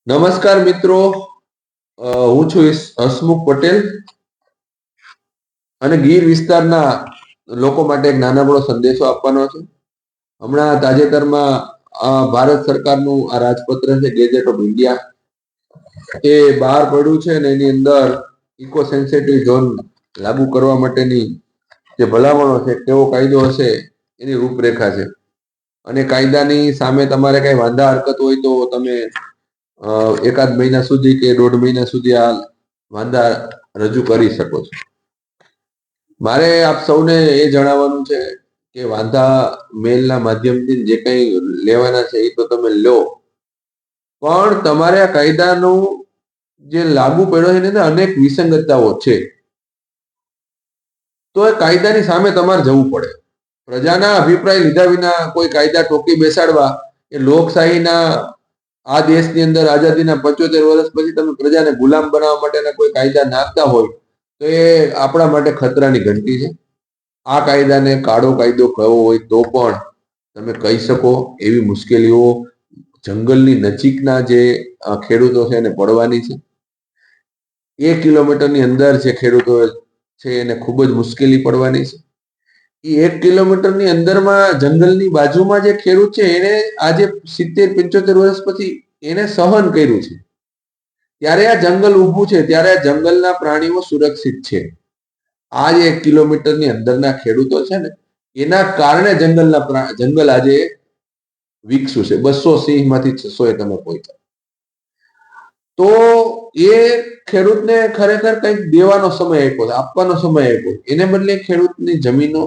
નમસ્કાર મિત્રો, હું છું હસમુખ પટેલ અને ગીર વિસ્તારના લોકો માટે એક નાનકડો સંદેશો આપવાનો છે. હમણાં તાજેતરમાં ભારત સરકારનું આ રાજપત્ર છે ગેજેટ ઓફ ઇન્ડિયા, એ બહાર પડ્યું છે અને એની અંદર ઇકો સેન્સિટિવ ઝોન લાગુ કરવા માટેની જે ભલામણો છે, કેવો કાયદો હશે એની રૂપરેખા છે. અને કાયદાની સામે તમારે કઈ વાંધા હરકત હોય તો તમે એકાદ મહિના સુધી કે 1.5 મહિના સુધી આ વાંધા રજૂ કરી શકો છો. મારે આપ સૌને એ જણાવવાનું છે કે વાંધા મેલના માધ્યમથી જે કંઈ લેવાના છે એ તો તમે લો, પણ તમારે આ કાયદાનું જે લાગુ પડ્યો છે એની અંદર અનેક વિસંગતતાઓ છે, તો એ કાયદાની સામે તમારે જવું પડે. પ્રજાના અભિપ્રાય લીધા વિના કોઈ કાયદા ટોકી બેસાડવા એ લોકશાહીના આ દેશની અંદર આઝાદીના 75 વર્ષ પછી તમે પ્રજાને ગુલામ બનાવવા માટેના કોઈ કાયદા નાખતા હોય તો એ આપણા માટે ખતરાની ઘંટી છે. આ કાયદાને કાળો કાયદો કહેવો હોય તો પણ તમે કહી શકો એવી મુશ્કેલીઓ જંગલની નજીકના જે ખેડૂતો છે એને પડવાની છે. 1 કિલોમીટરની અંદર જે ખેડૂતો છે એને ખૂબ જ મુશ્કેલી પડવાની છે. એ 1 કિલોમીટરની અંદરમાં જંગલની બાજુમાં જે ખેડૂત છે એને આજે 70-75 વર્ષ પછી એને સહન કર્યું છે, ત્યારે આ જંગલ ઊભું છે, ત્યારે આ જંગલના પ્રાણીઓ સુરક્ષિત છે. આ જે 1 કિલોમીટરની અંદરના ખેડૂતો છે ને એના કારણે જંગલ આજે વિકસ્યું છે. 200 સિંહમાંથી 600 એ તમે પહોંચ્યા. તો એ ખેડૂતને ખરેખર કંઈક દેવાનો સમય આપ્યો, આપવાનો સમય આપ્યો, એને બદલે ખેડૂતની જમીનો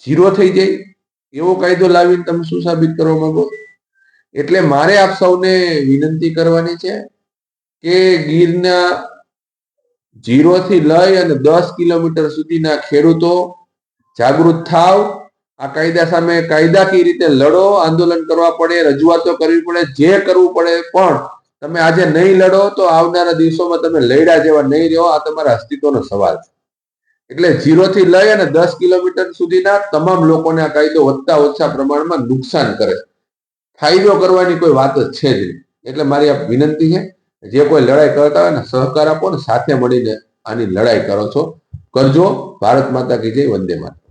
ઝીરો થઈ જાય એવો કાયદો લાવીને તમે શું સાબિત કરવા માંગો? એટલે મારે આપ સૌને વિનંતી કરવાની છે કે ગીરના 0 થી લઈ અને 10 કિલોમીટર સુધીના ખેડૂતો જાગૃત થાવ. આ કાયદા સામે કાયદાકીય રીતે લડો, આંદોલન કરવા પડે, રજૂઆતો કરવી પડે, જે કરવું પડે, પણ તમે આજે નહીં લડો તો આવનારા દિવસોમાં તમે લડ્યા જેવા નહીં રહો. આ તમારા અસ્તિત્વનો સવાલ છે. એટલે 0 થી લઈ અને 10 કિલોમીટર સુધીના તમામ લોકોને આ કાયદો વધતા ઓછા પ્રમાણમાં નુકસાન કરે, ફાયદો કરવાની કોઈ વાત જ છે જ નહીં. એટલે મારી આ વિનંતી છે, જે કોઈ લડાઈ કરતા હોય ને સહકાર આપો ને સાથે મળીને આની લડાઈ કરજો. ભારત માતા કી જય. વંદે માતરમ.